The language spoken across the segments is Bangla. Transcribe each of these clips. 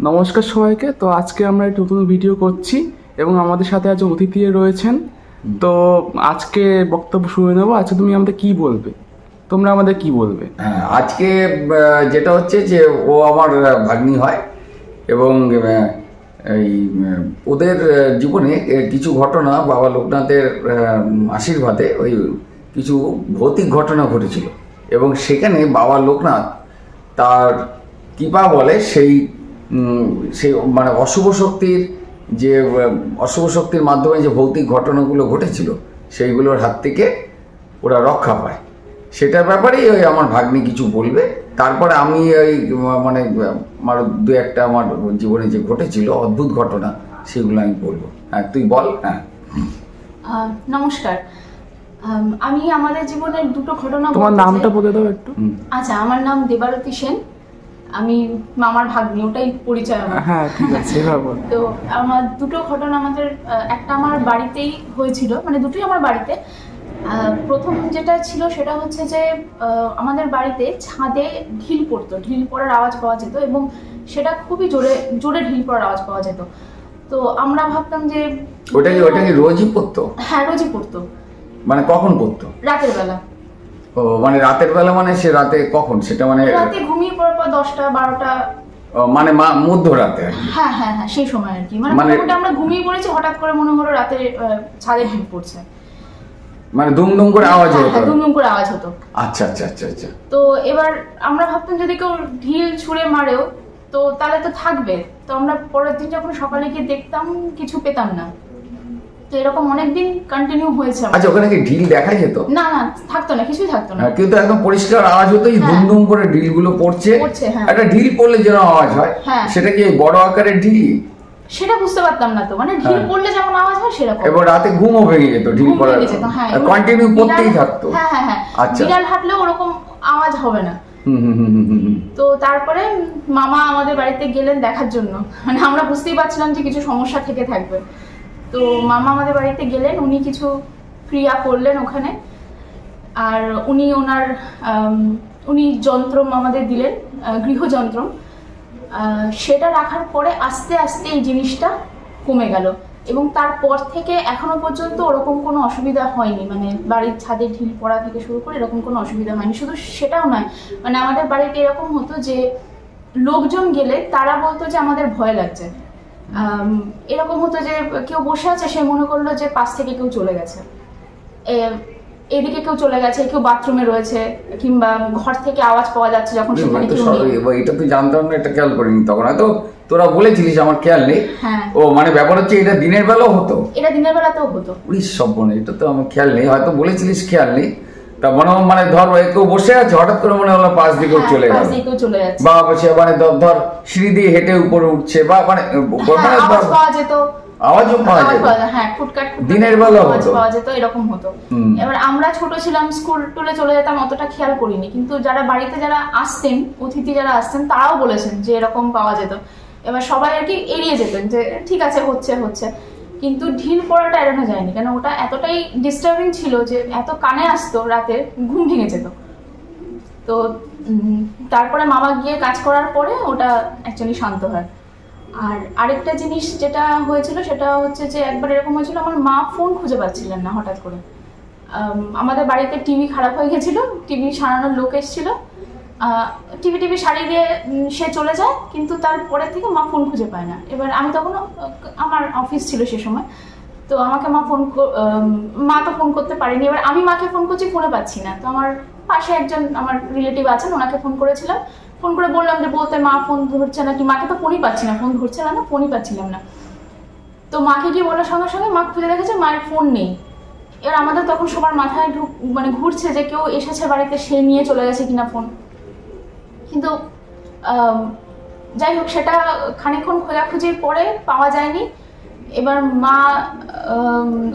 নমস্কার সবাইকে। তো আজকে আমরা একটা নতুন ভিডিও করছি এবং আমাদের সাথে আজ অতিথি রয়েছেন। তো আজকে বক্তব্য শুনে নেবো। আচ্ছা, তুমি আমাদের কি বলবে? তোমরা আমাদের কি বলবে? হ্যাঁ, আজকে যেটা হচ্ছে যে ও আমার ভাগ্নি হয় এবং এই ওদের জীবনে কিছু ঘটনা বাবা লোকনাথের আশীর্বাদে ওই কিছু ভৌতিক ঘটনা ঘটেছিল এবং সেখানে বাবা লোকনাথ তার কৃপা বলে সেই মানে অশুভ শক্তির মাধ্যমে যে ভৌতিক ঘটনাগুলো ঘটেছিল সেইগুলোর হাত থেকে ওরা রক্ষা পায়। সেটার ব্যাপারেই ওই আমার ভাগ্নি কিছু বলবে, তারপরে আমি ওই মানে আমার দু একটা আমার জীবনে যে ঘটেছিল অদ্ভুত ঘটনা সেগুলো আমি বলবো। হ্যাঁ, তুই বল। হ্যাঁ, নমস্কার। আমি আমাদের জীবনের দুটো ঘটনা। তোমার নামটা বলে দাও একটু। আচ্ছা, আমার নাম দেবারতী সেন, আমি মামার ভাগ্নি, ওটাই পরিচয় আমার। হ্যাঁ, ঠিক আছে। তো আমার দুটো ঘটনা, আমাদের একটা আমার বাড়িতেই হয়েছিল, মানে দুটোই আমার বাড়িতে। প্রথম যেটা ছিল সেটা হচ্ছে যে আমাদের বাড়িতে ছাদে ঢিল পড়তো, ঢিল পড়ার আওয়াজ পাওয়া যেত এবং সেটা খুবই জোরে জোরে ঢিল পড়ার আওয়াজ পাওয়া যেত। তো আমরা ভাবতাম যে ওটা কি রোজই পড়তো? হ্যাঁ, রোজই পড়তো। মানে কখন পড়তো? রাতের বেলা। ও, মানে রাতের বেলা, মানে সে রাতে কখন? সেটা মানে রাতে ঘুমিয়ে পড়ার পর 10টা 12টা, মানে মধ্যরাতে। হ্যাঁ হ্যাঁ হ্যাঁ, সেই সময় আর কি। মানে আমরা ঘুমিয়ে পড়েছি, হঠাৎ করে মনে হলো রাতে ছাদে ঢিল পড়ছে, মানে দুমদুম করে আওয়াজ হতো। দুমদুম করে আওয়াজ হতো। আচ্ছা আচ্ছা আচ্ছা আচ্ছা। তো এবার আমরা ভাবতাম যদি কেউ ঢিল ছুঁড়ে মারেও তো তাহলে তো থাকবে। তো আমরা পরের দিন যখন সকালে গিয়ে দেখতাম কিছু পেতাম না। তো এরকম অনেকদিন কন্টিনিউ হয়েছে। আচ্ছা, ওখানে কি ঢিল দেখা যেত? না না, থাকতো না, কিছুই থাকতো না, কিন্তু একদম পরিষ্কার আওয়াজ হতো, এই দুমদুম করে ঢিলগুলো পড়ছে। একটা ঢিল পড়লে যেন আওয়াজ হয়, সেটা কি বড় আকারের ঢিল? সেটা বুঝতে পারতাম না। তো মানে ঢিল পড়লে যেমন আওয়াজ হয় সেরকম। এবার রাতে ঘুমও ভেঙে যেত ঢিল পড়ার, কন্টিনিউ পড়তেই থাকতো। হ্যাঁ হ্যাঁ হ্যাঁ, আচ্ছা। বিড়াল হাঁটলেও ওরকম আওয়াজ হবে না। তো তারপরে মামা আমাদের বাড়িতে গেলেন দেখার জন্য, মানে আমরা বুঝতেই পারছিলাম যে কিছু সমস্যা থেকে থাকবে। তো মামা আমাদের বাড়িতে গেলেন, উনি কিছু ক্রিয়া করলেন ওখানে, আর উনি যন্ত্র আমাদের দিলেন, গৃহযন্ত্র। সেটা রাখার পরে আস্তে আস্তে এই জিনিসটা কমে গেল এবং তারপর থেকে এখনো পর্যন্ত ওরকম কোনো অসুবিধা হয়নি। মানে বাড়ির ছাদে ঢিল পড়া থেকে শুরু করে এরকম কোনো অসুবিধা হয়নি। শুধু সেটাও নয়, মানে আমাদের বাড়িতে এরকম হতো যে লোকজন গেলে তারা বলতো যে আমাদের ভয় লাগছে। এরকম হতো যে কেউ বসে আছে, সে মনে করলো যে পাশ থেকে কেউ চলে গেছে, এদিকে কেউ চলে গেছে, কেউ বাথরুমে রয়েছে, কিংবা ঘর থেকে আওয়াজ পাওয়া যাচ্ছে যখন সেখানে কেউ নেই। এটা তুই জানতাম না, এটা খেয়াল করিনি তখন। হয়তো তোরা বলেছিলিস, আমার খেয়াল নেই। ও মানে ব্যাপার হচ্ছে এটা দিনের বেলাও হতো? এটা দিনের বেলাতেও হতো। এটা তো আমার খেয়াল নেই, হয়তো বলেছিলিস, খেয়াল নেই। তা মানে ধর কেউ বসে আছে, হঠাৎ করে মনে হলো পাশ দিকেও চলে গেল, বা সে মানে ধর সিঁড়ি দিয়ে হেঁটে উপরে উঠছে, বা মানে আওয়াজ পাওয়া যেত, আওয়াজও পাওয়া যেত। হ্যাঁ, ফুটকাট দিনের বেলা পাওয়া যেত, এরকম হতো। এবার আমরা ছোট ছিলাম, স্কুল টুলে চলে যেতাম, অতটা খেয়াল করিনি। কিন্তু যারা বাড়িতে যারা আসতেন, অতিথি যারা আসতেন, তারাও বলেছেন যে এরকম পাওয়া যেত। এবার সবাই আর কি এড়িয়ে যেতেন যে ঠিক আছে, হচ্ছে হচ্ছে। কিন্তু ঢিল পড়াটা এড়ানো যায়নি, কেন ওটা এতটাই ডিস্টার্বিং ছিল যে এত কানে আসতো, রাতে ঘুম ভেঙে যেত। তো তারপরে মামা গিয়ে কাজ করার পরে ওটা অ্যাকচুয়ালি শান্ত হয়। আর আরেকটা জিনিস যেটা হয়েছিল সেটা হচ্ছে যে একবার এরকম হয়েছিল, আমার মা ফোন খুঁজে পাচ্ছিলেন না হঠাৎ করে। আমাদের বাড়িতে টিভি খারাপ হয়ে গেছিল, টিভি সারানোর লোক এসেছিল, টিভি সারিয়ে দিয়ে সে চলে যায়, কিন্তু তারপরে থেকে মা ফোন খুঁজে পায় না। এবার আমি তখন, আমার অফিস ছিল সে সময়, তো আমাকে মা তো ফোন করতে পারেনি। এবার আমি মাকে ফোন করছি, ফোনে পাচ্ছি না। তো আমার পাশে একজন আমার রিলেটিভ আছেন, ওনাকে ফোন করেছিলাম। ফোন করে বললাম যে বলতে মা ফোন ধরছে না, কি মাকে তো ফোনই পাচ্ছি না, ফোন ধরছে না, ফোনই পাচ্ছিলাম না। তো মাকে গিয়ে বলার সঙ্গে সঙ্গে মা খুঁজে দেখেছে মায়ের ফোন নেই। এবার আমাদের তখন সবার মাথায় মানে ঘুরছে যে কেউ এসেছে বাড়িতে, সে নিয়ে চলে গেছে কিনা ফোন। কিন্তু যাই হোক, সেটা খানিকক্ষণ খোঁজাখুঁজির পরে পাওয়া যায়নি। এবার মা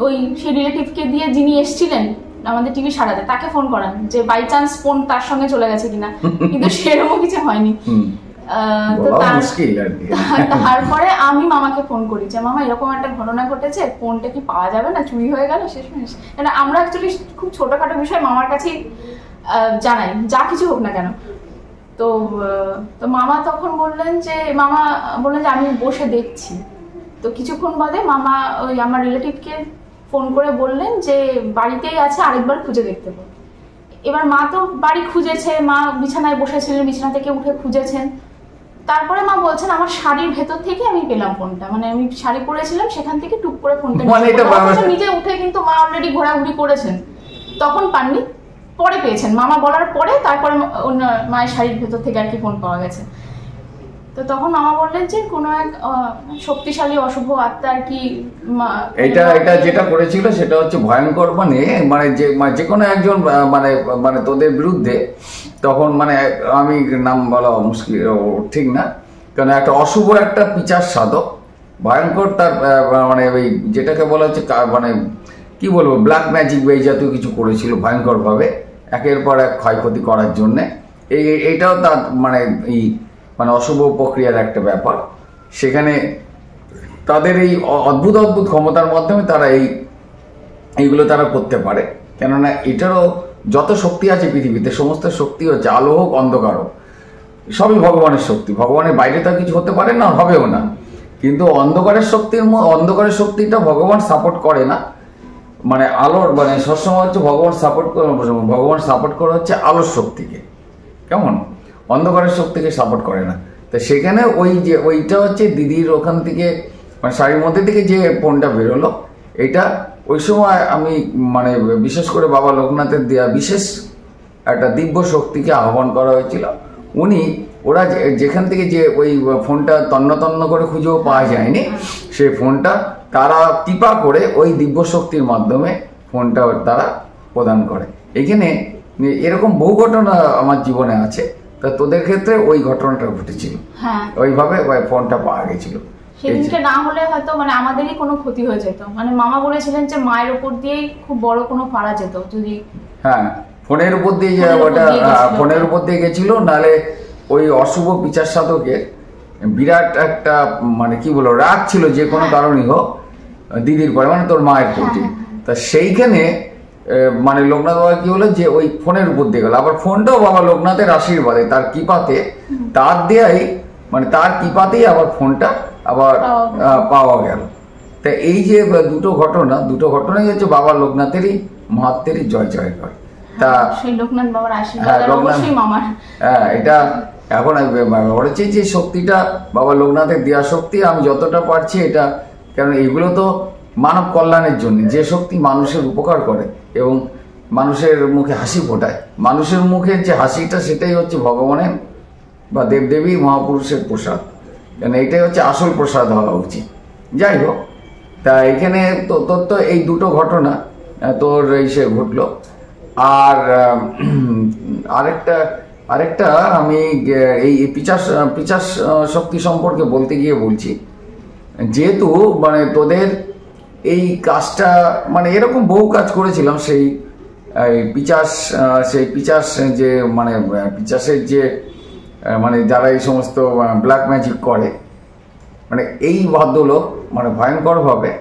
ওই সেই রিলেটিভকে দিয়ে, যিনি এসেছিলেন আমাদের টিভি সারাতে, তাকে ফোন করান যে বাই চান্স ফোন তার সঙ্গে চলে গেছে কিনা, কিন্তু সেরকম কিছু হয়নি। তো তারপরে আমি মামাকে ফোন করি যে মামা এরকম একটা ঘটনা ঘটেছে, ফোনটা কি পাওয়া যাবে না, চুরি হয়ে গেল শেষমেশ। মানে আমরা অ্যাকচুয়ালি খুব ছোটখাটো বিষয় মামার কাছেই জানাই, যা কিছু হোক না কেন। তো মামা তখন বললেন যে আমি বসে দেখছি। তো কিছুক্ষণ বাদে মামা ওই আমার রিলেটিভকে ফোন করে বললেন যে বাড়িতেই আছে, আরেকবার খুঁজে দেখতে পাবো। এবার মা তো বাড়ি খুঁজেছে, মা বিছানায় বসেছিলেন, বিছানা থেকে উঠে খুঁজেছেন। তারপরে মা বলছেন আমার শাড়ির ভেতর থেকে আমি পেলাম ফোনটা, মানে আমি শাড়ি পরেছিলাম সেখান থেকে টুক করে ফোনটা নিজে উঠে, কিন্তু মা অলরেডি ঘোরাঘুরি করেছেন, তখন পাননি, পরে পেয়েছেন। মামা বলার পরে তারপরে মায়ের শাড়ির ভেতর থেকে আর কি ফোন পাওয়া গেছে। তো তখন মামা বললেন যে কোনো এক শক্তিশালী অশুভ আত্মা আর কি এটা যেটা করেছিল সেটা হচ্ছে ভয়ঙ্কর, যে কোনো একজন মানে তোদের বিরুদ্ধে, তখন মানে আমি নাম বলা মুশকিল ঠিক না, কারণ একটা অশুভ একটা পিচার সাধক ভয়ঙ্কর, তার মানে ওই যেটাকে বলা হচ্ছে মানে কি বলবো ব্ল্যাক ম্যাজিক বা এই জাতীয় কিছু করেছিল ভয়ঙ্কর ভাবে, একের পর এক ক্ষয়ক্ষতি করার জন্য। এইটাও তার মানে অশুভ প্রক্রিয়ার একটা ব্যাপার। সেখানে তাদের এই অদ্ভুত অদ্ভুত ক্ষমতার মাধ্যমে তারা এইগুলো তারা করতে পারে। কেননা এটারও যত শক্তি আছে পৃথিবীতে, সমস্ত শক্তি হচ্ছে আলো হোক অন্ধকার হোক, সবই ভগবানের শক্তি। ভগবানের বাইরে তো কিছু হতে পারে না, হবেও না। কিন্তু অন্ধকারের শক্তিটা ভগবান সাপোর্ট করে না, মানে আলোর মানে সবসময় হচ্ছে ভগবান সাপোর্ট করে হচ্ছে আলোর শক্তিকে, কেমন অন্ধকারের শক্তিকে সাপোর্ট করে না। তো সেখানে ওইটা হচ্ছে দিদির ওখান থেকে মানে শাড়ির মধ্যে থেকে যে ফোনটা বেরোলো, এটা ওই সময় আমি মানে বিশেষ করে বাবা লোকনাথের দেয়া বিশেষ একটা দিব্য শক্তিকে আহ্বান করা হয়েছিল। ওরা যেখান থেকে যে ওই ফোনটা তন্ন করে খুঁজেও পাওয়া যায়নি, সেই ফোনটা তারা কৃপা করে ওই দিব্য শক্তির মাধ্যমে ফোনটা তারা প্রদান করে। এখানে এরকম বহু ঘটনা আমার জীবনে আছে, তা তোদের ক্ষেত্রে ওই ঘটনাটা ঘটেছিল, ওইভাবে ফোনটা পাওয়া গেছিল। সেদিনকে না হলে হয়তো মানে আমাদেরই কোনো ক্ষতি হয়ে যেত। মানে মামা বলেছিলেন যে মায়ের উপর দিয়েই খুব বড় কোনো ফাড়া যেত যদি, হ্যাঁ ফোনের উপর দিয়ে ফোনের উপর দিয়ে গেছিল, নাহলে ওই অশুভ পিচার সাধকের বিরাট একটা মানে কি বলবো রাগ ছিল যে কোনো কারণই হোক দিদির পরে, মানে তোর মায়ের প্রতি। তা সেইখানে মানে লোকনাথ বাবা কি হলো যে ওই ফোনের উপর দিয়ে গেল, আবার ফোনটাও বাবা লোকনাথের আশীর্বাদে তার কৃপাতে তার দেয়াই মানে তার কৃপাতেই আবার ফোনটা আবার পাওয়া গেল। তা এই যে দুটো ঘটনাই হচ্ছে বাবা লোকনাথেরই মাহাত্মেরই জয় করে। তা সেই লোকনাথ বাবার আশীর্বাদ অবশ্যই মামার, এটা এখন বলেছি যে শক্তিটা বাবা লোকনাথের দেওয়া শক্তি, আমি যতটা পারছি এটা, কারণ এগুলো তো মানব কল্যাণের জন্য, যে শক্তি মানুষের উপকার করে এবং মানুষের মুখে হাসি ফোটায়, মানুষের মুখের যে হাসিটা সেটাই হচ্ছে ভগবানের বা দেবদেবী মহাপুরুষের প্রসাদ, কারণ এইটাই হচ্ছে আসল প্রসাদ হওয়া উচিত। যাই হোক, তা এখানে তোর তো এই দুটো ঘটনা তোর সে ঘটলো। আর আরেকটা আমি এই পিচাস শক্তি সম্পর্কে বলতে গিয়ে বলছি, যেহেতু মানে তোদের এই কাজটা মানে এরকম বহু কাজ করেছিলাম, সেই পিচাস যে মানে পিচাসের যে মানে যারা এই সমস্ত ব্ল্যাক ম্যাজিক করে, মানে এই ভদ্রলোক মানে ভয়ঙ্করভাবে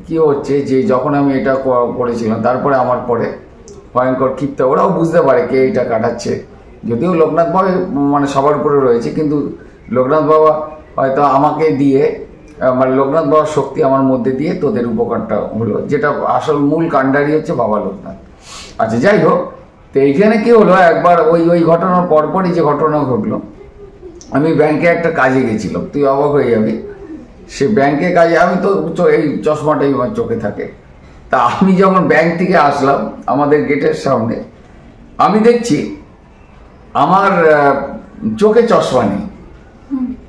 কি হচ্ছে যে যখন আমি এটা করেছিলাম তারপরে আমার পরে ভয়ঙ্কর ক্ষিপ্ত, ওরাও বুঝতে পারে কে এটা কাটাচ্ছে। যদিও লোকনাথ বাবা মানে সবার উপরে রয়েছে, কিন্তু লোকনাথ বাবা হয়তো আমাকে দিয়ে মানে লোকনাথ বাবার শক্তি আমার মধ্যে দিয়ে তোদের উপকারটা হলো, যেটা আসল মূল কাণ্ডারি হচ্ছে বাবা লোকনাথ। আচ্ছা যাই হোক, তো এইখানে কি হলো, একবার ওই ঘটনার পরপরই যে ঘটনা ঘটলো, আমি ব্যাংকে একটা কাজে গেছিলাম, তুই অবাক হয়ে যাবি। সে ব্যাংকে কাজে, আমি তো এই চশমাটাই আমার চোখে থাকে। তা আমি যখন ব্যাংক থেকে আসলাম আমাদের গেটের সামনে, আমি দেখছি আমার চোখে চশমা নেই,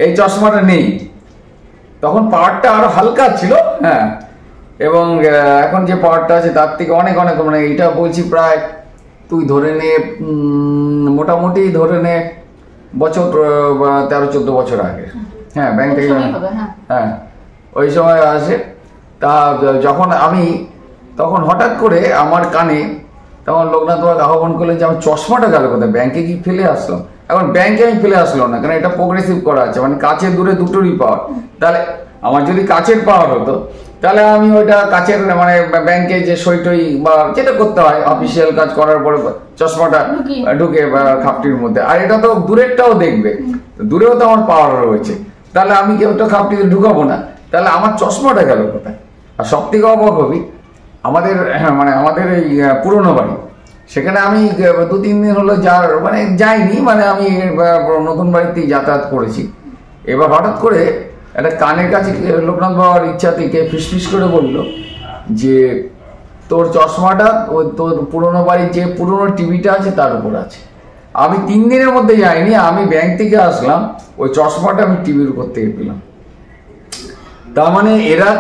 এই চশমাটা নেই। তখন পাওয়ারটা আরো হালকা ছিল, হ্যাঁ, এবং এখন যে পাওয়ারটা আছে তার থেকে অনেক মানে এটা বলছি প্রায় তুই ধরে নে মোটামুটি ধরে নে বছর 13-14 বছর আগে, হ্যাঁ ব্যাংক থেকে, হ্যাঁ ওই সময় আসে। তা যখন আমি তখন হঠাৎ করে আমার কানে তখন লোকনাথ বাবাকে আহ্বান করলেন যে আমার চশমাটা গেল কোথায়, ব্যাংকে কি ফেলে আসলাম? এখন ব্যাংকে আমি ফেলে আসলাম না, কারণ এটা প্রোগ্রেসিভ করা আছে, মানে কাছে দূরে দুটোরই পাওয়ার। তাহলে আমার যদি কাছের পাওয়ার হতো তাহলে আমি ওইটা কাছের মানে ব্যাংকে যে সইটই বা যেটা করতে হয় অফিসিয়াল কাজ করার পরে চশমাটা ঢুকে খাপটির মধ্যে, আর এটা তো দূরেরটাও দেখবে, দূরেও তো আমার পাওয়ার রয়েছে, তাহলে আমি কি ওটা খাপটিতে ঢুকাবো না? তাহলে আমার চশমাটা গেল কোথায়? আর সব থেকে অবাক হবি, আমাদের মানে আমাদের এই পুরনো বাড়ি, সেখানে আমি 2-3 দিন হলো মানে যাইনি, মানে আমি নতুন বাড়িতেই যাতায়াত করেছি। এবার হঠাৎ করে একটা কানের কাছে লোকনাথ বাবার ইচ্ছা থেকে ফিসফিস করে বলল যে তোর চশমাটা ওই তোর পুরনো বাড়ির যে পুরনো টিভিটা আছে তার উপর আছে। আমি 3 দিনের মধ্যে যাইনি, আমি ব্যাংক থেকে আসলাম, ওই চশমাটা আমি টিভির উপর থেকে পেলাম। তার মানে এরা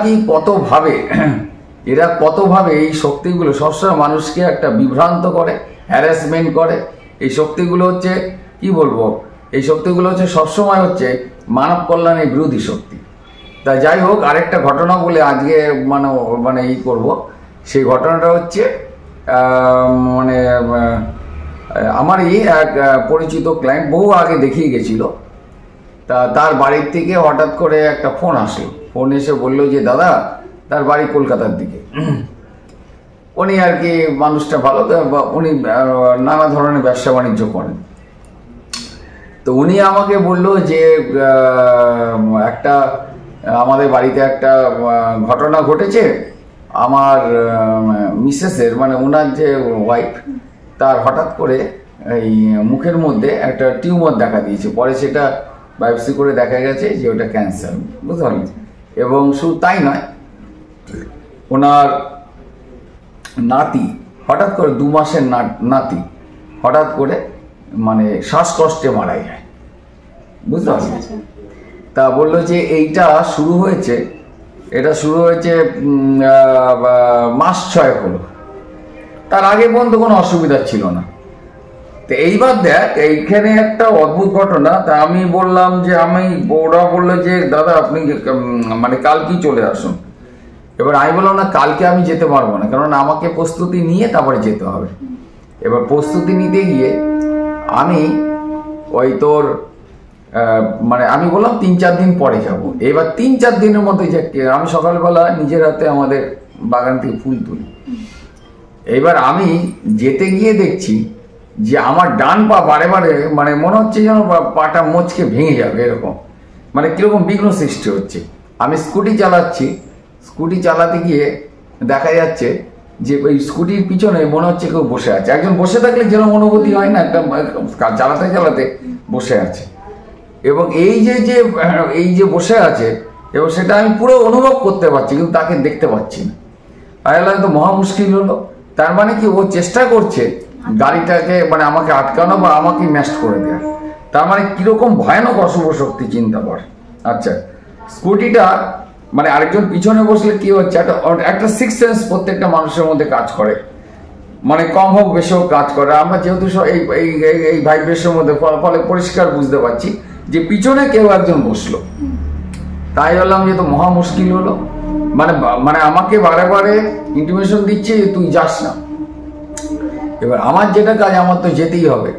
কতভাবে এই শক্তিগুলো সবসময় মানুষকে একটা বিভ্রান্ত করে, হ্যারাসমেন্ট করে। এই শক্তিগুলো হচ্ছে কি বলবো, এই শক্তিগুলো হচ্ছে সবসময় হচ্ছে মানব কল্যাণের বিরোধী শক্তি। তা যাই হোক, আরেকটা ঘটনা বলে আজকে মানে করব। সেই ঘটনাটা হচ্ছে মানে আমার এক পরিচিত ক্লায়েন্ট বহু আগে দেখিয়ে গেছিল, তা তার বাড়ির থেকে হঠাৎ করে একটা ফোন আসলো। ফোন এসে বললো যে দাদা, তার বাড়ি কলকাতার দিকে, উনি আর কি মানুষটা ভালো, উনি নানা ধরনের ব্যবসা বাণিজ্য করেন। তো উনি আমাকে বললো যে একটা আমাদের বাড়িতে একটা ঘটনা ঘটেছে, আমার মিসেসের মানে ওনার যে ওয়াইফ, তার হঠাৎ করে এই মুখের মধ্যে একটা টিউমার দেখা দিয়েছে। পরে সেটা বায়োপসি করে দেখা গেছে যে ওটা ক্যান্সার, বুঝতে পারলেন। এবং শুধু তাই নয়, ওনার নাতি হঠাৎ করে 2 মাসের নাতি হঠাৎ করে মানে শ্বাসকষ্টে মারা যায়, বুঝতে পারলেন। তা বললো যে এটা শুরু হয়েছে মাস 6 হলো, তার আগে পর্যন্ত কোনো অসুবিধা ছিল না। তো এইবার দেখ, এইখানে একটা অদ্ভুত ঘটনা। তা আমি বললাম যে ওরা বললো যে দাদা আপনি মানে কালকেই চলে আসুন। এবার আমি বললাম না, কালকে আমি যেতে পারবো না, কারণ আমাকে প্রস্তুতি নিয়ে তারপরে যেতে হবে। এবার প্রস্তুতি নিতে গিয়ে আমি ওই তোর মানে আমি বললাম 3-4 দিন পরে যাব। এবার 3-4 দিনের মধ্যে আমি সকালবেলা নিজের হাতে আমাদের বাগান থেকে ফুল তুলি। এবার আমি যেতে গিয়ে দেখছি যে আমার ডান পা বারে বারে মানে মনে হচ্ছে যেন পাটা মোচকে ভেঙে যাবে, এরকম মানে কিরকম বিঘ্ন সৃষ্টি হচ্ছে। আমি স্কুটি চালাচ্ছি, স্কুটি চালাতে গিয়ে দেখা যাচ্ছে যে ওই স্কুটির পিছনে মনে হচ্ছে কেউ বসে আছে। একজন বসে থাকলে যেরকম অনুভূতি হয় না, একটা চালাতে চালাতে বসে আছে। এবং এই যে বসে আছে, এবং সেটা আমি পুরো অনুভব করতে পারছি, কিন্তু তাকে দেখতে পাচ্ছি না। আয়ালা তো মহা মুশকিল হলো। তার মানে কি, ও চেষ্টা করছে গাড়িটাকে মানে আমাকে আটকানো বা আমাকে ম্যাস্ট করে দেওয়া। তার মানে কিরকম ভয়ানক অশুভ শক্তি, চিন্তা কর। আচ্ছা, স্কুটিটা মানে আরেকজন পিছনে বসলে কি হচ্ছে, একটা 6th সেন্স প্রত্যেকটা মানুষের মধ্যে কাজ করে, মানে কম হোক বেশি হোক কাজ করে। আমরা যেহেতু এই ভাইব্রেশনের মধ্যে ফলে পরিষ্কার বুঝতে পারছি যে পিছনে কেউ একজন বসলো। তাই বললাম যে তো মহা মুশকিল হলো। মানে আমাকে বারে বারে ইন্টিমেশন দিচ্ছে যে তুই যাস না। এবার আমার যেটা কাজ, আমার তো যেতেই হবে।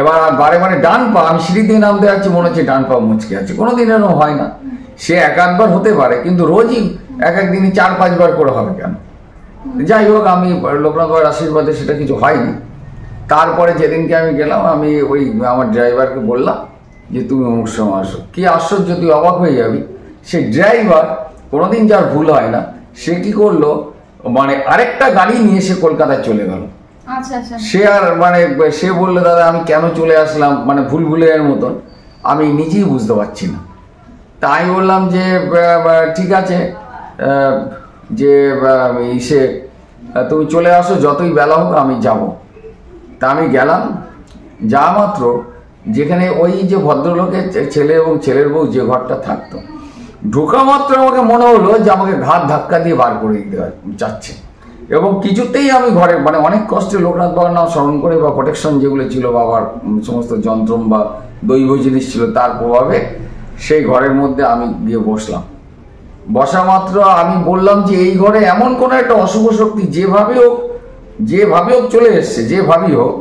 এবার বারে বারে ডান পা, আমি সিঁড়ি দিয়ে নামতে যাচ্ছি, মনে হচ্ছে ডান পা মুচকে আছে। কোনোদিন এরকম হয় না, সে 1-8 হতে পারে, কিন্তু রোজই এক দিনই 4-5 বার করে হবে কেন? যাই হোক, আমি লোকনাথ বাবার আশীর্বাদে সেটা কিছু হয়নি। তারপরে যেদিনকে আমি গেলাম, আমি ওই আমার ড্রাইভারকে বললাম যে তুমি অমুক সময় আসো। কি আশ্চর্য, তুই অবাক হয়ে যাবি। সেই ড্রাইভার কোনোদিন যার ভুল হয় না, সে কি করলো, মানে আরেকটা গাড়ি নিয়ে সে কলকাতায় চলে গেল। সে আর মানে সে বললো দাদা আমি কেন চলে আসলাম, মানে ভুলের মতন, আমি নিজেই বুঝতে পারছি না। তাই বললাম যে ঠিক আছে, যে তুমি চলে আসো, যতই বেলা হোক আমি যাব। তা আমি গেলাম, যা মাত্র যেখানে ওই যে ভদ্রলোকের ছেলে এবং ছেলের বউ যে ঘরটা থাকতো, ঢোকা মাত্র আমাকে মনে হলো যে আমাকে ঘাট ধাক্কা দিয়ে বার করে দিতে যাচ্ছে। এবং কিছুতেই আমি ঘরে মানে অনেক কষ্টে লোকনাথ বাবার নাম স্মরণ করে বা প্রোটেকশন যেগুলো ছিল, বাবার সমস্ত যন্ত্রম বা দৈব জিনিস ছিল, তার প্রভাবে সেই ঘরের মধ্যে আমি গিয়ে বসলাম। বসা মাত্র আমি বললাম যে এই ঘরে এমন কোনো একটা অশুভ শক্তি যেভাবে হোক চলে এসছে, যেভাবেই হোক।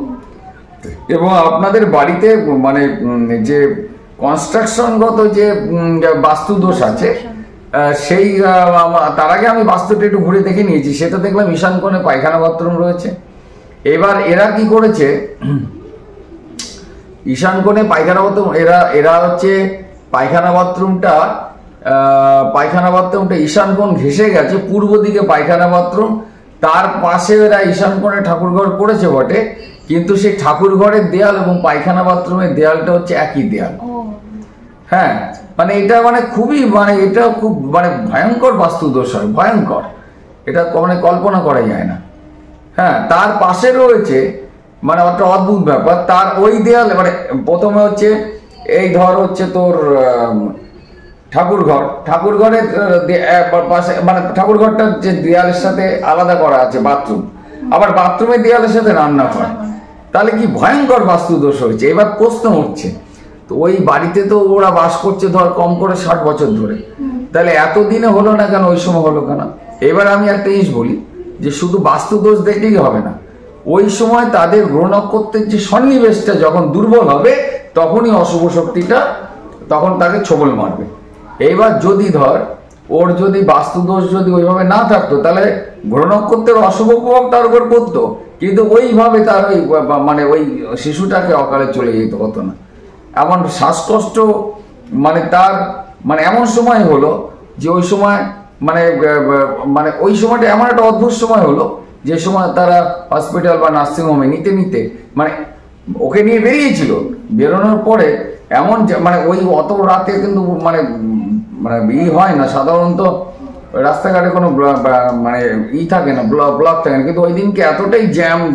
এবং আপনাদের বাড়িতে মানে যে কনস্ট্রাকশনগত যে বাস্তু দোষ আছে, সেই তার আগে আমি বাস্তুটা একটু ঘুরে দেখে নিয়েছি, সেটা দেখলাম ঈশান কোণে পায়খানা বাথরুম রয়েছে। এবার এরা কি করেছে, ঈশান কোণে পায়খানা বাথরুম, এরা হচ্ছে পায়খানা বাথরুমটা ঈশান কোণ ঘেঁষে গেছে, পূর্ব দিকে পায়খানা বাথরুম, তার পাশে এরা ঈশান কোণে ঠাকুরঘর করেছে বটে, কিন্তু সেই ঠাকুরঘরের দেয়াল এবং পায়খানা বাথরুমের দেয়ালটা হচ্ছে একই দেয়াল। হ্যাঁ, মানে এটা মানে খুবই মানে এটা খুব মানে ভয়ঙ্কর বাস্তু দোষ হয়, ভয়ঙ্কর, এটা মানে কল্পনা করা যায় না। হ্যাঁ, তার পাশে রয়েছে মানে একটা অদ্ভুত ব্যাপার, তার ওই দেয়ালে মানে প্রথমে হচ্ছে এই ধর হচ্ছে তোর ঠাকুরঘরের পাশে মানে ঠাকুরঘরটা যে দেয়ালের সাথে আলাদা করা আছে বাথরুম, আবার বাথরুমের দেয়ালের সাথে রান্নাঘর, তাহলে কি ভয়ঙ্কর বাস্তু দোষ হয়েছে। এবার প্রশ্ন হচ্ছে, তো ওই বাড়িতে তো ওরা বাস করছে ধর কম করে 60 বছর ধরে, তাহলে এতদিনে হলো না কেন, ওই সময় হলো কেন? এবার আমি একটা জিনিস বলি যে শুধু বাস্তু দোষ দেখলেই হবে না, ওই সময় তাদের গ্রহ নক্ষত্রের যে সন্নিবেশটা যখন দুর্বল হবে তখনই অশুভ শক্তিটা তখন তাকে ছোবল মারবে। এইবার যদি ধর ওর যদি বাস্তু দোষ যদি ওইভাবে না থাকতো, তাহলে গ্রহ নক্ষত্রের অশুভ প্রভাব তার উপর পড়তো, কিন্তু ওইভাবে তার ওই মানে ওই শিশুটাকে অকালে চলে যেতে হতো না। এমন শ্বাসকষ্ট মানে তার মানে এমন সময় হলো যে ওই সময় মানে মানে ওই সময়টা এমন একটা অদ্ভুত সময় হলো যে সময় তারা হসপিটাল বা নার্সিংহোমে নিতে মানে ওকে নিয়ে বেরিয়েছিল, বেরোনোর পরে এমন মানে ওই অত রাতে কিন্তু মানে মানে হয় না সাধারণত, রাস্তাঘাটে কোনো মানে থাকে না, ব্লক থাকে না, কিন্তু ওই দিনকে এতটাই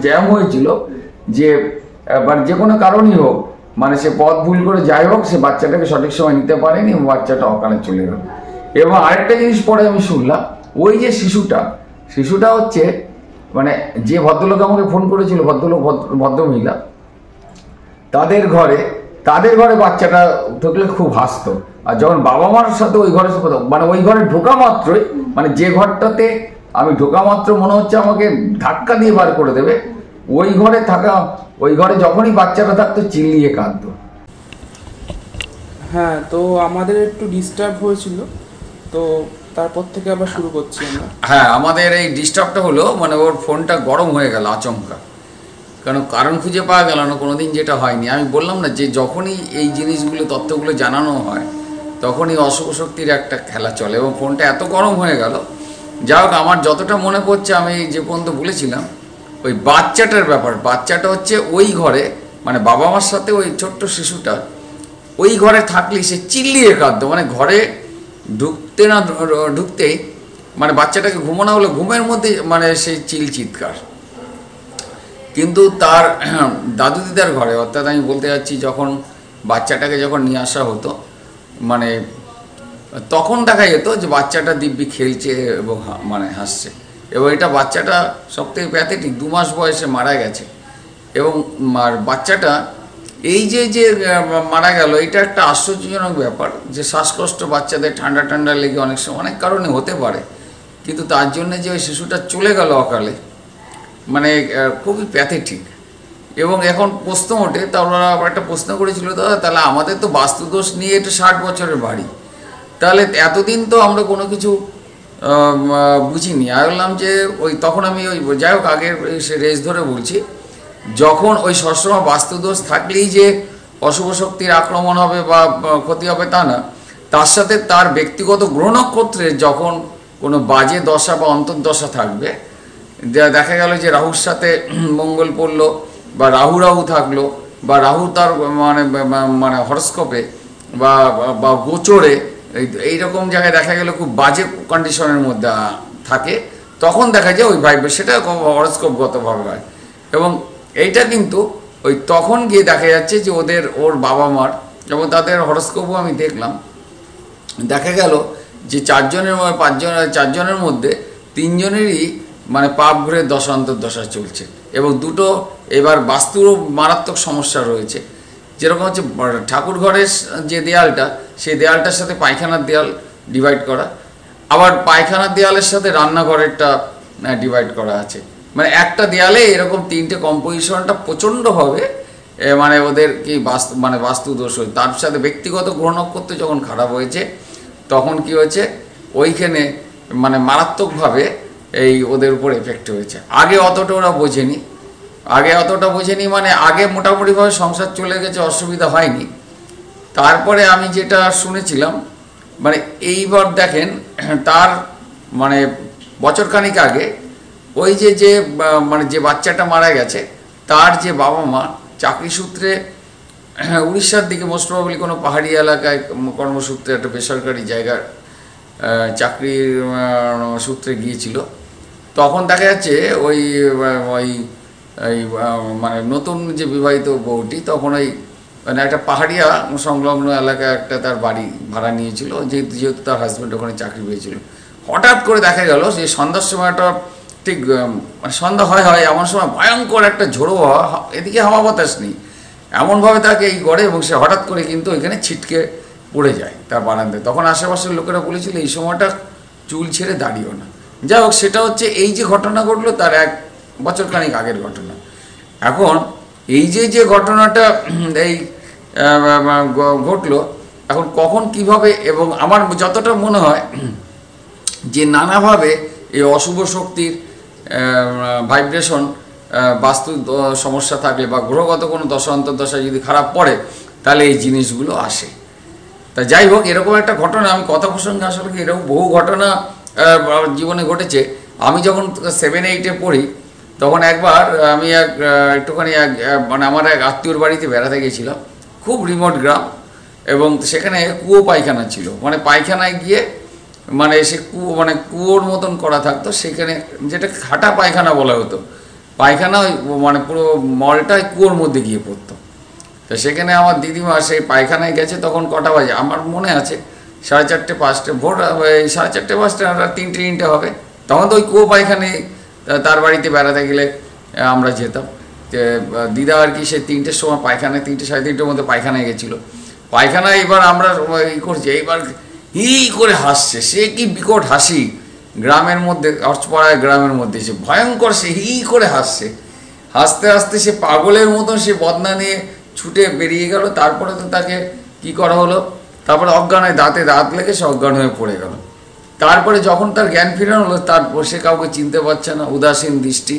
জ্যাম হয়েছিল যে মানে যে কোনো কারণই হোক মানে সে পথ ভুল করে যাই হোক সে বাচ্চাটাকে সঠিক সময় নিতে পারেনি এবং বাচ্চাটা অকালে চলে গেল। এবং আরেকটা জিনিস পরে আমি শুনলাম, ওই যে শিশুটা হচ্ছে মানে যে ভদ্রলোক আমাকে ফোন করেছিল, ভদ্রমহিলা, তাদের ঘরে বাচ্চাটা থাকলে খুব হাসতো, আর যখন বাবা মার সাথে ওই ঘরে মানে ওই ঘরে ঢোকা মাত্রই মানে যে ঘরটাতে আমি ঢোকা মাত্র মনে হচ্ছে আমাকে ধাক্কা দিয়ে বার করে দেবে, ওই ঘরে যখনই বাচ্চাটা থাকতো চিল্লিয়ে কাঁদতো। হ্যাঁ, তো আমাদের একটু ডিস্টার্ব হয়েছিল, তো তারপর থেকে আবার শুরু করছি আমরা। হ্যাঁ, আমাদের এই ডিস্টার্বটা হলো মানে ওর ফোনটা গরম হয়ে গেল আচমকা, কারণ খুঁজে পাওয়া গেল না, কোনোদিন যেটা হয়নি। আমি বললাম না যে যখনই এই জিনিসগুলো তথ্যগুলো জানানো হয় তখনই অশুভ শক্তির একটা খেলা চলে, এবং ফোনটা এত গরম হয়ে গেল। যাই হোক, আমার যতটা মনে পড়ছে আমি যে পর্যন্ত বলেছিলাম ওই বাচ্চাটার ব্যাপার, বাচ্চাটা হচ্ছে ওই ঘরে মানে বাবা মার সাথে ওই ছোট্ট শিশুটা ওই ঘরে থাকলেই সে চিল্লিয়ে কাঁদতো, মানে ঘরে ঢুকতেই মানে বাচ্চাটাকে ঘুমানো হলো, ঘুমের মধ্যে মানে সেই চিৎকার। কিন্তু তার দাদু দিদার ঘরে, অর্থাৎ আমি বলতে যাচ্ছি যখন বাচ্চাটাকে যখন নিয়ে আসা হতো মানে তখন দেখা যেত যে বাচ্চাটা দিব্যি খেলছে এবং মানে হাসছে, এবং এটা বাচ্চাটা সবথেকে প্যাথেটিক, 2 মাস বয়সে মারা গেছে। এবং বাচ্চাটা এই যে মারা গেল, এটা একটা আশ্চর্যজনক ব্যাপার যে শ্বাসকষ্ট বাচ্চাদের ঠান্ডা লেগে অনেক সময় অনেক কারণে হতে পারে, কিন্তু তার জন্য যে ওই শিশুটা চলে গেল অকালে মানে খুবই প্যাথেটিক। এবং এখন প্রশ্ন ওঠে, তারা আবার একটা প্রশ্ন করেছিল, দাদা তাহলে আমাদের তো বাস্তুদোষ নিয়ে এটা 60 বছরের বাড়ি, তাহলে এতদিন তো আমরা কোনো কিছু বুঝিনি। আমি বললাম যে ওই তখন আমি ওই যাই হোক আগের রেস ধরে বলছি, যখন ওই সবসময় বাস্তুদোষ থাকলেই যে অশুভ শক্তির আক্রমণ হবে বা ক্ষতি হবে তা না, তার সাথে তার ব্যক্তিগত গ্রহ নক্ষত্রের যখন কোনো বাজে দশা বা অন্তর্দশা থাকবে, দেখা গেল যে রাহুর সাথে মঙ্গল পড়লো বা রাহু থাকলো বা রাহু তার মানে হরস্কোপে বা গোচরে এইরকম জায়গায় দেখা গেল খুব বাজে কন্ডিশনের মধ্যে থাকে, তখন দেখা যায় ওই ভাইবে সেটা হরস্কোপগতভাবে হয়। এবং এইটা কিন্তু ওই তখন গিয়ে দেখা যাচ্ছে যে ওর বাবা মার এবং তাদের হরস্কোপও আমি দেখলাম, দেখা গেল যে 4জনের মধ্যে 3 জনেরই মানে পাপ ঘুরে দশা অন্তর্দশা চলছে, এবং 2টো এবার বাস্তুরও মারাত্মক সমস্যা রয়েছে। যেরকম হচ্ছে ঠাকুর ঘরের যে দেয়ালটা, সেই দেয়ালটার সাথে পায়খানার দেয়াল ডিভাইড করা, আবার পায়খানার দেয়ালের সাথে রান্নাঘরেরটা ডিভাইড করা আছে, মানে একটা দেয়ালে এরকম 3টে কম্পোজিশনটা প্রচণ্ডভাবে মানে ওদের কি বাস্তু দোষ হয়েছে। তার সাথে ব্যক্তিগত গ্রহ নক্ষত্র যখন খারাপ হয়েছে তখন কি হয়েছে, ওইখানে মানে মারাত্মকভাবে এই ওদের উপর এফেক্ট হয়েছে। আগে অতটা ওরা বোঝেনি, মানে আগে মোটামুটিভাবে সংসার চলে গেছে, অসুবিধা হয়নি। তারপরে আমি যেটা শুনেছিলাম, মানে এইবার দেখেন তার মানে বছরখানিক আগে ওই যে মানে যে বাচ্চাটা মারা গেছে তার যে বাবা মা চাকরি সূত্রে উড়িষ্যার দিকে মোস্ট প্রবাবলি কোনো পাহাড়ি এলাকায় কর্মসূত্রে একটা বেসরকারি জায়গার চাকরির সূত্রে গিয়েছিল। তখন দেখা যাচ্ছে ওই মানে নতুন যে বিবাহিত বউটি তখন ওই মানে একটা পাহাড়িয়া সংলগ্ন এলাকায় একটা তার বাড়ি ভাড়া নিয়েছিল, যেহেতু তার হাজব্যান্ড ওখানে চাকরি পেয়েছিল। হঠাৎ করে দেখা গেল যে সন্ধ্যার সময়টা ঠিক মানে সন্ধ্যা হয় এমন সময় ভয়ঙ্কর একটা ঝোড়ো হাওয়া, এদিকে হাওয়া বাতাস নেই, এমনভাবে তাকে এই গড়ে এবং সে হঠাৎ করে কিন্তু ওইখানে ছিটকে পড়ে যায় তার বারান্দায়। তখন আশেপাশের লোকেরা বলেছিল এই সময়টা চুল ছেড়ে দাঁড়িয়েও না। যাই হোক, সেটা হচ্ছে এই যে ঘটনা ঘটলো তার 1 বছরখানিক আগের ঘটনা। এখন এই যে ঘটনাটা এই ঘটলো, এখন কখন কিভাবে, এবং আমার যতটা মনে হয় যে নানাভাবে এই অশুভ শক্তির ভাইব্রেশন, বাস্তু সমস্যা থাকলে বা গ্রহগত কোনো দশা অন্তর্দশা যদি খারাপ পড়ে তাহলে এই জিনিসগুলো আসে। তা যাই হোক, এরকম একটা ঘটনা আমি কথা প্রসঙ্গে আসলে কি এরকম বহু ঘটনা জীবনে ঘটেছে। আমি যখন 7-8-এ পড়ি তখন একবার আমি একটুখানি মানে আমার এক আত্মীয়র বাড়িতে বেড়াতে গিয়েছিলাম, খুব রিমোট গ্রাম, এবং সেখানে কুয়ো পায়খানা ছিল। মানে পায়খানায় গিয়ে মানে সে মানে কুয়োর মতন করা থাকতো, সেখানে যেটা খাটা পায়খানা বলা হতো, পায়খানা মানে পুরো মলটা কুয়োর মধ্যে গিয়ে পড়তো। তো সেখানে আমার দিদিমা সেই পায়খানায় গেছে, তখন কটা বাজে আমার মনে আছে 4:30-5টা, ভোর 4:30-5টা, 3টে হবে। তখন তো ওই কুয়ো পায়খানায় তার বাড়িতে বেড়াতে গেলে আমরা যেতাম। দিদা আর কি সে 3টের সময় পায়খানায়, 3টে-3:30টার মধ্যে পায়খানায় গেছিলো। পায়খানায় এবার আমরা ই করছি, এইবার হি করে হাসছে, সে কি বিকট হাসি, গ্রামের মধ্যে অর্চপাড়ায় গ্রামের মধ্যে সে ভয়ঙ্কর, সে হি করে হাসছে। হাসতে হাসতে সে পাগলের মতন সে বদনা নিয়ে ছুটে বেরিয়ে গেল। তারপরে তো তাকে কি করা হলো, তারপরে অজ্ঞান হয়ে দাঁতে দাঁত লেগে সে অজ্ঞান হয়ে পড়ে গেল। তারপরে যখন তার জ্ঞান ফিরানো হলো, তারপর সে কাউকে চিনতে পারছে না, উদাসীন দৃষ্টি।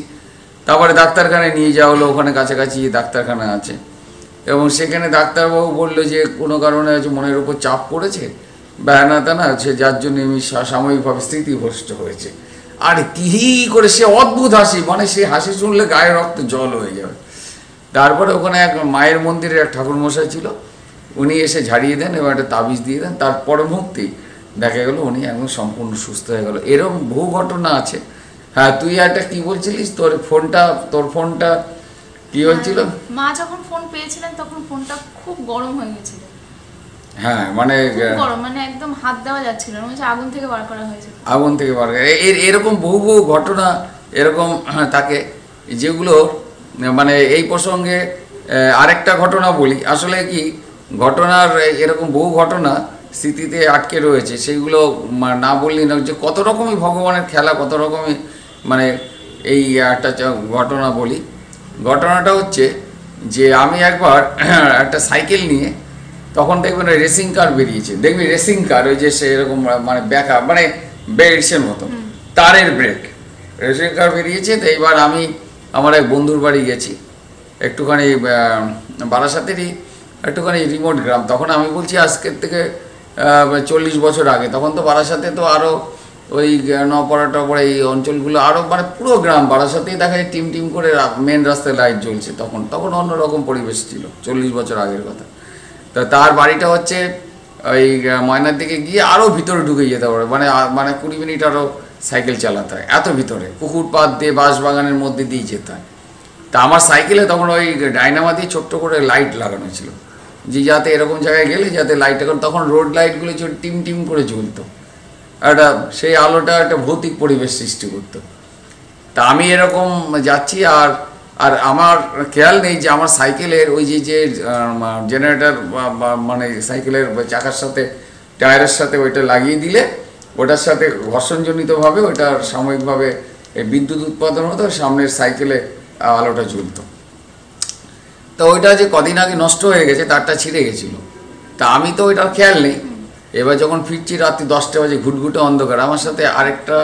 তারপরে ডাক্তারখানায় নিয়ে যাওয়া হলো, ওখানে কাছাকাছি ডাক্তারখানা আছে, এবং সেখানে ডাক্তারবাবু বললো যে কোনো কারণে হচ্ছে মনের উপর চাপ পড়েছে বা হ্যানা ত্যানা, সে যার জন্য এমনি সাময়িকভাবে স্মৃতিভ্রষ্ট হয়েছে। আর কি করে সে অদ্ভুত হাসি, মানে সে হাসি শুনলে গায়ে রক্ত জল হয়ে যাবে। তারপরে ওখানে এক মায়ের মন্দিরের এক ঠাকুরমশাই ছিল, উনি এসে ঝাড়িয়ে দেন এবং একটা তাবিজ দিয়ে দেন। তার পরমুহূর্তেই দেখা গেল উনি একদম সম্পূর্ণ সুস্থ হয়ে গেল। এরকম বহু ঘটনা আছে। হ্যাঁ, তুই একটা কি বলছিলিস, তোর ফোনটা কি হয়েছিল? মা যখন ফোন পেয়েছিলেন তখন ফোনটা খুব গরম হয়ে গেছিল। হ্যাঁ, মানে গরম, মানে একদম হাত দেওয়া যাচ্ছিল না, মানে আগুন থেকে বার করা হয়েছে। আগুন থেকে বার করা, এরকম বহু ঘটনা এরকম থাকে, যেগুলো মানে এই প্রসঙ্গে আরেকটা ঘটনা বলি। আসলে কি ঘটনার এরকম বহু ঘটনা স্মৃতিতে আটকে রয়েছে, সেগুলো না বললেই না, যে কত রকমই ভগবানের খেলা, কত রকমই মানে এই একটা ঘটনা বলি। ঘটনাটা হচ্ছে যে আমি একবার একটা সাইকেল নিয়ে, তখন দেখবেন রেসিং কার বেরিয়েছে, দেখবি রেসিং কার ওই যে সে এরকম মানে ব্যাকা মানে বেল্টসের মতো তারের ব্রেক, রেসিং কার বেরিয়েছে। তো এইবার আমি আমার এক বন্ধুর বাড়ি গেছি, একটুখানি বারাসাতেরই একটুখানি রিমোট গ্রাম। তখন আমি বলছি আজকের থেকে 40 বছর আগে, তখন তো বারাসাতে তো আরও ওই নপাড়া টপাড়া এই অঞ্চলগুলো আরও মানে পুরো গ্রাম, বারাসাতেই দেখা যায় টিম করে মেন রাস্তায় লাইট জ্বলছে। তখন অন্যরকম পরিবেশ ছিল, 40 বছর আগের কথা। তা তার বাড়িটা হচ্ছে ওই ময়নার দিকে গিয়ে আরও ভিতরে ঢুকে যেতে পারে, মানে 20 মিনিট আরও সাইকেল চালাতে হয়, এত ভিতরে পুকুর পাড় দিয়ে বাঁশ বাগানের মধ্যে দিয়ে যেতে হয়। তা আমার সাইকেলে তখন ওই ডাইনামা দিয়ে ছোট্ট করে লাইট লাগানো ছিল, যে যাতে এরকম জায়গায় গেলে যাতে লাইটটা, তখন রোড লাইটগুলো টিম করে জ্বলতো, একটা সেই আলোটা একটা ভৌতিক পরিবেশ সৃষ্টি করতো। তা আমি এরকম যাচ্ছি, আর আমার খেয়াল নেই যে আমার সাইকেলের ওই যে জেনারেটর মানে সাইকেলের চাকার সাথে টায়ারের সাথে ওইটা লাগিয়ে দিলে ওটার সাথে ঘর্ষণজনিতভাবে ওইটার সাময়িকভাবে বিদ্যুৎ উৎপাদন হতো, সামনের সাইকেলে আলোটা জ্বলতো। তো ওইটা যে কদিন আগে নষ্ট হয়ে গেছে, তারটা ছিঁড়ে গেছিলো। তা আমি তো ওইটার খেয়াল নেই, এবার যখন ফিরছি রাত্রি 10টা বাজে, ঘুটঘুটে অন্ধকার। আমার সাথে আরেকটা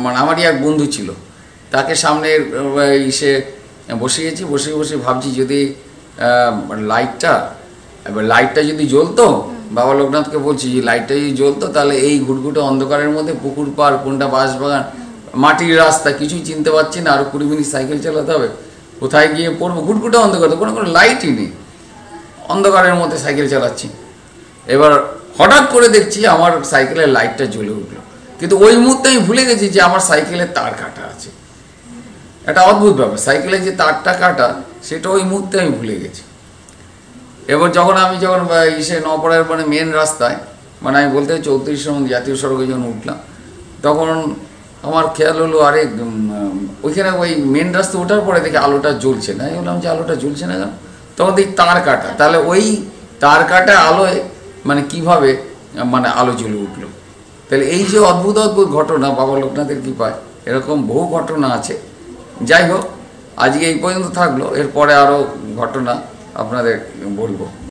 মানে আমারই এক বন্ধু ছিল, তাকে সামনে এসে বসিয়েছি। বসে ভাবছি যদি লাইটটা যদি জ্বলতো, বাবা লোকনাথকে বলছি যে লাইটটা যদি জ্বলতো তাহলে এই ঘুটঘুটে অন্ধকারের মধ্যে পুকুর পাড় কোনটা বাঁশবাগান, মাটির রাস্তা, কিছুই চিনতে পারছি না। আরও 20 মিনিট সাইকেল চালাতে হবে, কোথায় গিয়ে পড়বো? ঘুটঘুটে অন্ধকার, তো কোনো লাইটই নেই, অন্ধকারের মধ্যে সাইকেল চালাচ্ছি। এবার হঠাৎ করে দেখছি আমার সাইকেলের লাইটটা জ্বলে উঠলো, কিন্তু ওই মুহূর্তে আমি ভুলে গেছি যে আমার সাইকেলের তার কাটা আছে। একটা অদ্ভুত ব্যাপার, সাইকেলের যে তারটা কাটা সেটা ওই মুহূর্তে আমি ভুলে গেছি। এবার যখন নপাড়ার মানে মেন রাস্তায়, মানে আমি বলতে 34 নম্বর জাতীয় সড়কে যখন উঠলাম, তখন আমার খেয়াল হলো আরে ওইখানে ওই মেন রাস্তা ওঠার পরে দেখি আলোটা জ্বলছে না। আমি বললাম যে আলোটা জ্বলছে না কেন? তখন দেখি তার কাটা। তাহলে ওই তার কাটা আলোয় মানে কিভাবে মানে আলো জ্বলে উঠলো? তাহলে এই যে অদ্ভুত ঘটনা বাবা লোকনাথের কৃপায়, এরকম বহু ঘটনা আছে। যাই হোক, আজকে এই পর্যন্ত থাকলো, এরপরে আরও ঘটনা আপনাদের বলবো।